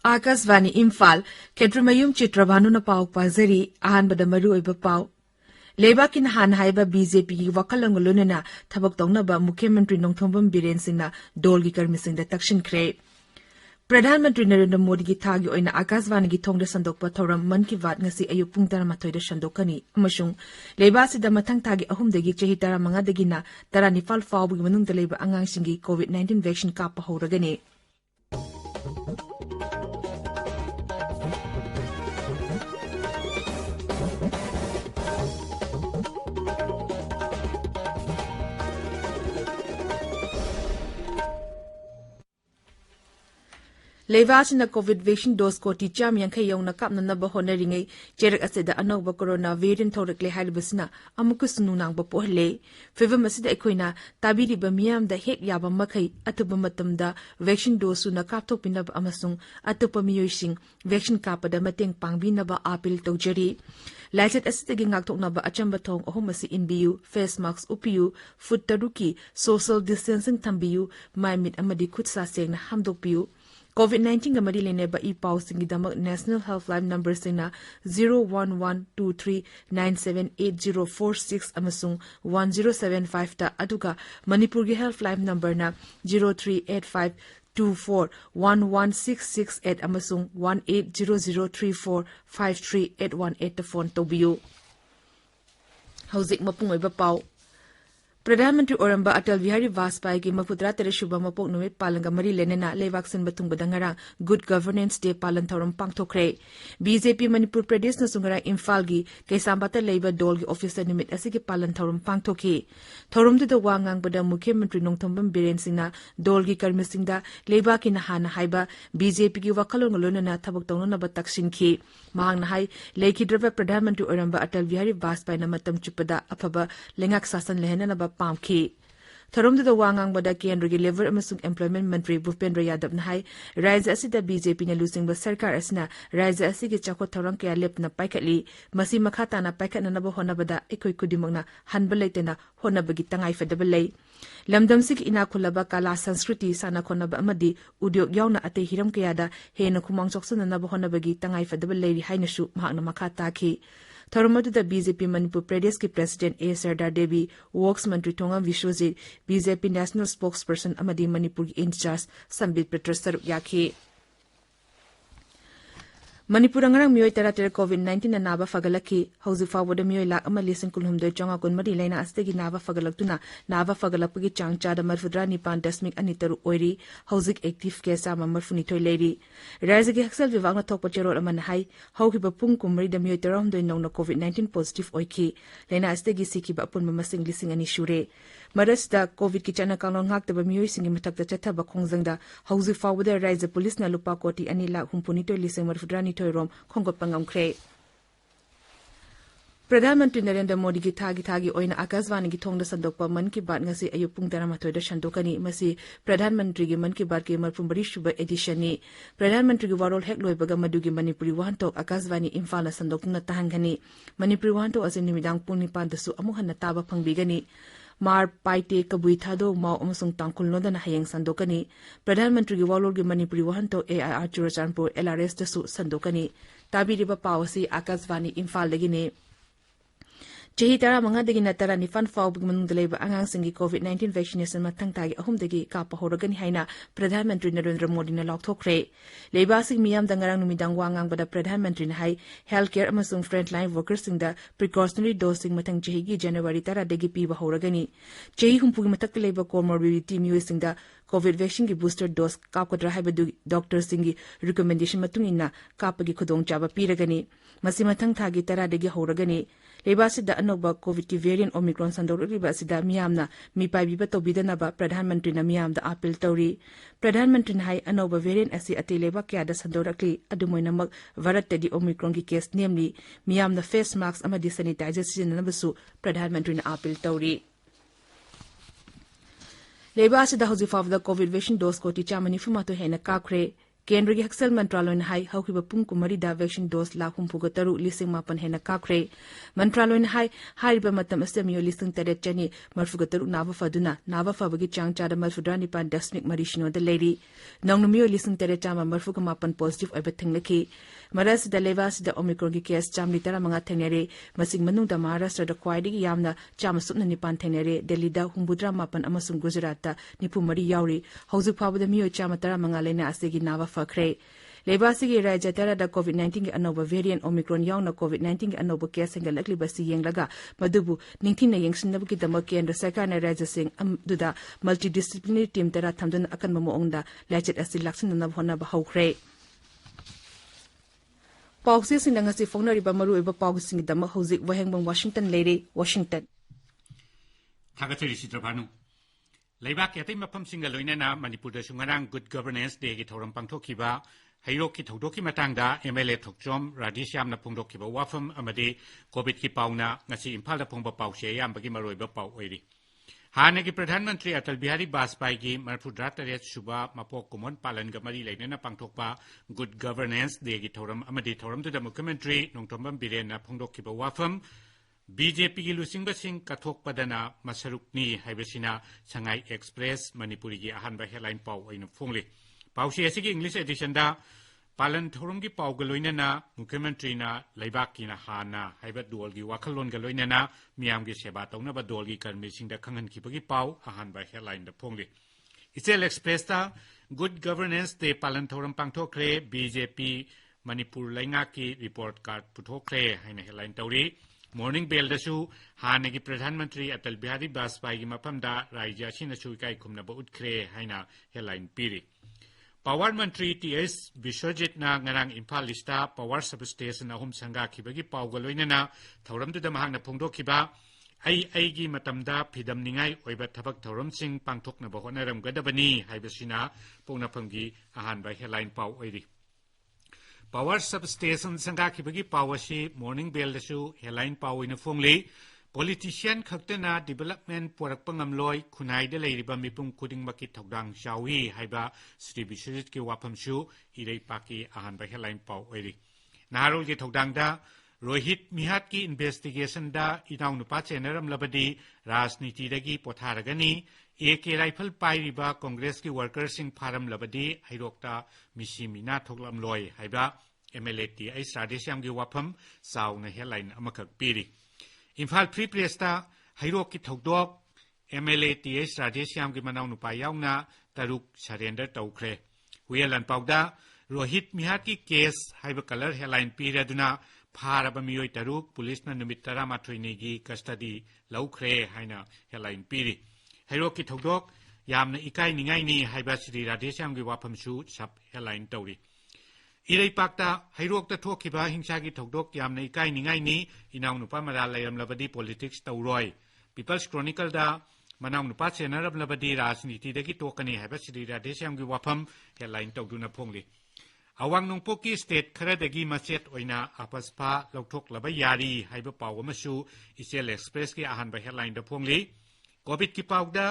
Akasvani Imphal, Chitrabhanu Chitrabhanu na pau pazari, ahanbada maru iba pau. Lebakin han haiba BJP wakalangulunana, tabak dongnaba Mukhyamantri Nongthombam Biren Singna, Dolgi Karmising the Takshin Kre. Pradhanmantri Narendra Modi gi thagi oina Akasvani gi thongda sandokpa thoram man ki wat ngasi ayuk pung 13 da sandokani amashung lebasi da mathang thagi ahumdagi chehi 15 dagina 19 fawbi manungda leba angangsingi COVID-19 vaccine kappa horagani. Leivasina COVID vaccine dose ko ticham yankhay yong na kap na nabahona ringay cherak asida anok ba corona variant thorakle halibasina amukus nunang ba pohle fever masida ekoina tabiri ba miyam da hek yaba makhay atuba matamda vaccine dose na kapthok pinab amasung atupa miyoising vaccine kapada mateng pangbi na ba apil tawjari Laiset asida gi ngaktok na ba achamba thong ahumasi inbiyu face mask upiyu foot taruki social distancing tambiyu maimit amadi khutsa seng na hamdok piyu COVID-19 ga mari lene ba ipau singi damak National Helpline number sina 0112397846 amasung 1075 ta aduga Manipur gi Helpline number na 0385241166 amasung 1800345381 ta phone tobiyu Hauzik mapung oiba pau Pradhanmantri Oramba Atal Bihari Vajpayee ki Mapudra Tere Shubha Mapok Numit Palanga Mari Lenena Levaksin Batung Badangara Good Governance Day Palan Thoram Pangthokre BJP Manipur Pradesh na sungara Imphal gi Kaisambata Labor Dol gi Officer Nimit asigi Palan Thoram Pangthokhi Thorum de Wangang Bada Mukhyamantri Nongthombam Biren Singna Dol gi Karmisingda Leba ki Nahana Haiba BJP gi Wakalong Lona Thabak Tongna ba Taksin ki Mahang Nahai Lekhidraba Pradhanmantri Oramba Atal Bihari Vajpayee na Matam Chupada Afaba Lengak Sasan Lehena na ba Pamki Thorum de Wangang Bada Kendra Labor amasung Employment Mantri Bhupendra Yadav Nahai Raja asida BJP na lusing ba sarkar asina Raja asigi chakot thorang kaya lep na paikatli masi makhata na paikat na nabo hona bada ikoi kudimang na hanbalay na hona bagi tangay fadabalay Lamdam sig inakulaba kala sanskriti sana konaba amadi udyog yaw na ate hiram kaya da he na kumang chokso na nabo hona bagi tangay fadabalay rihay na shu mahak na makataki Thoramadu da BJP Manipur Pradesh ki President A. Sardar Devi, Works Mantri Thongam Vishwajit, BJP National Spokesperson Amadi Manipur in charge Sambit Petra Saruk Yakhi. Manipur ngarang miyoy tara COVID-19 na naba fagalaki, hauzi fawada miyoy lak ama lising kulhumdoy chonga kun mari layna astegi naba fagalaktuna, naba fagalapagi chang chada marfudra nipan dasmik anitaru oiri, hauzik active kesa mamarfunitoy lady. Razagi haksal vivang na tokpa cherol aman hai, hauki ba pung kumari da miyoy tara humdoy nong na COVID-19 positive oiki, layna astegi siki ba apun mamasing lising ani shure. Maras da COVID ki chana kalong ngak da ba miyoy singi matak da chatha ba khongzang da, hauzi fawada Raja Police na lupa koti ani lak humpunitoy lising marfudra nitoy rom khonggot pangam kre Pradhanmantri Narendra Modi ki thagi oina Akasvani ki thongda sandokpa man ki baat ngasi ayuk pung 13 da shandokani masi Pradhanmantri gi man ki baat ki marpumbari shuba edition ni Pradhanmantri gi warol hek loibaga madugi Manipuri wahantok Akasvani Imphal na sandokna tahangani Manipuri wahantok asin nimidang pung 9 dasu amuhan na taba pangbigani Mar paite kabui thado mau amasung tangkul noda na hayang sandokani Pradhanmantri gi walol gi Manipuri wahantok AIR Churachandpur LRS dasu sandokani tabiriba pawasi Akasvani Imphal dagini Chehi tara mga dagi na tara ni fan faw bigmanung dalay ba angang singi COVID-19 vaccination matang tagi ahum dagi kapahoragani hayna Pradhanmantri Narendra Modi na lokthokre. Laybasig miyam dangarang numidang wangang bada Pradhanmantri na hay healthcare amasung frontline workers sing da precautionary dosing matang chehi gi January tara dagi pi bahoragani. Chehi humpugi matak talay ba comorbidity miyo sing da COVID vaccine gi booster dose kapkadra hay ba doctor singi recommendation matungin na kapagi kudong chaba piragani. Masimatang tagi tara dagi horagani. Leibasi da anoba COVID ki variant Omicron sandorriba sida miyamna mipai biba tobidana ba Pradhanmantri na miyam da appeal tawri Pradhanmantri na hay anoba variant asi ati leba kya da sandorakli adumoy na mag varat di Omicron ki case namely miyam na face masks amadi sanitizer na basu Pradhanmantri na appeal tawri Leibasi da hozi fav da COVID vaccine dose ko ti chamani fumato hena kakre केंद्र की हक्सल मंत्रालय ने high हौखिबा पुंग कुमरीदा vaccine dose lakh 63,000 हेना काखरे मंत्रालय ने हाइरिबा मतम असे मियो 3,843 नावा फदुना नावा फबगी चांग चादा 49.3 लेरी नौनमियो 3,940 positive ओइबा थेंगलखी मरासदा लेवासदा Omicron की case 135 थेंगनेरे मसिंग मनुंगदा महाराष्ट्रदा ख्वाइदगी यामना 119 थेंगनेरे दिल्लीदा 69 अमसुंग गुजरातदा 94 यावरी हौजिक फाबदा मियो 135 लेना असेगी नावा फखरे लेबासिगी राज्य तरदा कोविड-19 के अनोबा वेरिएंट ओमिक्रोन यावना कोविड-19 के अनोबा केस हेंगलक्लिबसी येंगलगा मदुबु निंगथिना येंगसिनबगी दमक केंद्र सरकारना राज्य सिंह अमदुदा मल्टी डिसिप्लिनरी टीम तरा थमदन अकनबा मोंगदा लाइचेट असि लाक्सिननब होनबा हौखरे पाउसे सिंगंगसी फोंनरिबा मरुइबा पाउसिंग दमक हौजिक वहेंगबम वाशिंगटन लेरे वाशिंगटन थागचरी चित्रभानु लेबाक के अतै मफमसिंगा लोइनना मणिपुरदा सुंगरांग गुड गवर्नेंस डे की थौरम पांगथोखिबा हैरोक की थौदोकी मतंगदा एमएलए थोकचोम राधेश्यामना फोंदोखिबा वाफम अमदि कोविड की पाउना ngasi इम्फालदा फोंबा पाउसे यामबगी मरोइबा पाउ ओइरि हानेगी प्रधानमंत्री अटल बिहारी वाजपेयी की 43 सुबा मपोक कुमोन पालन गा मरी लेनना पांगथोकपा गुड गवर्नेंस डे की थौरम अमदि थौरमदुदा मुख्यमंत्री नोंथोंबम बिरेनना फोंदोखिबा वाफम बीजेपी की लुसिंग सिंह कथोकपदना मसरुकनी हाइबसिना संगाई एक्सप्रेस मणिपुरी की अहानबा हेडलाइन पाउ ओइन फोंगले पाउसी एसिगी इंग्लिश एडिशन दा पालन थौरम की पाउ गलोइनना मुख्यमंत्री ना लेबाक की ना हाना हाइबा दोल की वाखलोन गलोइनना मियाम की सेवा तौनबा दोल की कर्मीसिंग दा खंगन खिबगी पाउ अहानबा हेडलाइन दा फोंगले इसेल एक्सप्रेस दा गुड गवर्नेंस दे पालन थौरम पांगथोखरे बीजेपी मणिपुर लैंगा की रिपोर्ट कार्ड पुथोखरे हाइना हेडलाइन तौरी मॉर्निंग बेलदसु हानेगी प्रधानमंत्री अटल बिहारी वाजपेयी की मफमदा राज्य असिनसु इकाई खुमनबा उठखरे हाइना हेडलाइन पीरी पावर मंत्री टीएस विश्वजित ना ngarang इम्फाल लिस्टा पावर सब स्टेशन अहुम संगा खिबगी पाउगलोइनना थौरमदुदा महांगना फोंदोखिबा आई मतमदा फिदम निंगाई ओइबा थबक थौरम सिंह पांगथोकनबा होनरमगदबनी हाइबसिना पोंगनाफंगी अहानबा हेडलाइन पाउ ओइरि पावर सब स्टेशन संगा खिबगी पावसी मॉर्निंग बेलदसु हेडलाइन पाउ इन फोंगले पॉलिटिशियन खक्तना डेवलपमेंट पोरकपा ngamloi खुनाइदा लेरिबा मिपुम खुदिंगमकी थौदांग चावी हाइबा श्री विश्वजित के वाफमसु इरै पाकी अहानबा हेडलाइन पाउ ओइरि नारोल के थौदांगदा रोहित मिहात की इन्वेस्टिगेशन दा इनाउ नुपा चेनरम लबदी राजनीति दगी पोथारगनी एके राइफल पाइरिबा कांग्रेस की वर्कर सिंह फारम लबदी हैरोक्ता मिसी मिना थोकलमलोय हाइबा एमएलए टी एस राधेश्याम की वाफम साउना हेडलाइन अमखक पीरी इम्फाल फ्री प्रेसता हैरोक की थौदोक एमएलए टी एस राधेश्याम की मनाउ नुपा याउना तरुक सरेंडर तौखरे हुयलन पाउदा रोहित मिहात की केस हाइबा कलर हेडलाइन पीरदुना फारबा मियोय तरुक पुलिसना नुमित 18 की कस्टडी लौखरे हाइना हेडलाइन पीरी हैरोक की थौदोक यामना इकाई निंगाइनी हाइबा श्री राधेश्याम की वाफमसु सब हेडलाइन तौरी इरैपाक्ता हैरोक्ता थोखिबा हिंसा की थौदोक यामना इकाई निंगाइनी इनाउ नुपा मरा लैरमलबदी पॉलिटिक्स तौरोय पीपल्स क्रॉनिकल दा मनाउ नुपा चेनरमलबदी राजनीति दगी तोकनी हाइबा श्री राधेश्याम की वाफम हेडलाइन तौदुना फोंगले अवांग नोंपोक की स्टेट खरदगी मचेत ओइना आपसफा लौथोकलबा यारी हाइबा पाउ अमसु इसेल एक्सप्रेस की अहानबा हेडलाइन दा फोंगले कोविड की पाउदा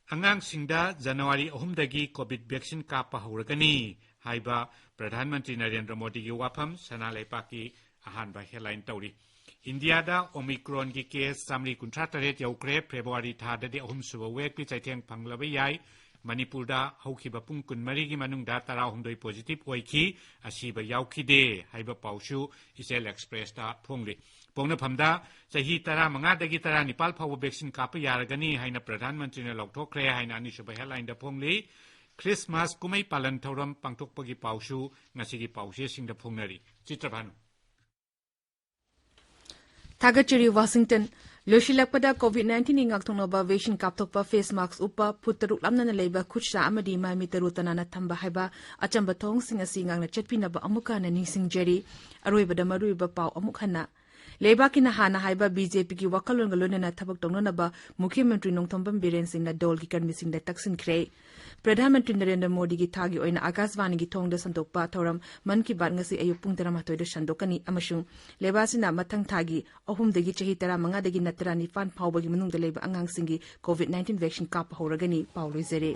अंगांग सिंगदा जनवरी 3 दगी कोविड वैक्सीन कापा हौरगनी हाइबा प्रधानमंत्री नरेंद्र मोदी की वाफम सनालेपा की अहानबा हेडलाइन तौरी इंडिया दा ओमिक्रोन की केस 138 यौखरे फेब्रुआरी थाददी 3 सुबा वेक पी चैथेंग फंगलबा याई मणिपुर दा हौखिबा पुंग 12 की मनुंगदा 19 पॉजिटिव ओइखी असीबा याउखिदे हाइबा पाउसु इसेल एक्सप्रेस दा फोंगले पोंगनफमदा चाही 15 दगी 19 फाव वैक्सीन काप यारगनी हाइना प्रधानमंत्री ने लौथोखरे हाइना अनिसुबा हेडलाइन दा फोंगले क्रिसमस कुमई पालन थौरम पांगथोकपगी पाउसु ngasiगी पाउसे सिंगदा फोंगनरी चित्रभानु थागचरी वाशिंगटन लोशिलकपदा कोविड-19 नि ngakthongnaba वैक्सीन कापथोकपा फेस मास्क उपा फुतरुक लामना लेबा खुचसा अमदी मामी तरुतनाना थंबा हाइबा अचंबा थोंगसिंग असि ngangna chatpinaba अमुकाना निंगसिंगजेरी अरोइबदा मरुइबा पाउ अमुखना लेबाकी हाना हाइबा बीजेपी की वखलोन लोनना थबक तौननबा मुख्यमंत्री नोंथोंबम बीरेन सिंह दोल की कर्मीसिंग तक्सिनख्रे प्रधानमंत्री नरेंद्र मोदी की थागी ओइना आकाशवाणी की थोंगदा संतोकपा थौरम मन की बात ngasi अयुक पुंग 13 दा संदोकनी अमसुंग लेबासिना मथंग थागी अहुमदगी चही 15 दगी नतरा निपान फावबगी मनुंगदा लेबा अंगांगसिंगी कोविड-19 वैक्सीन काप हौरगनी पाउलुजरे।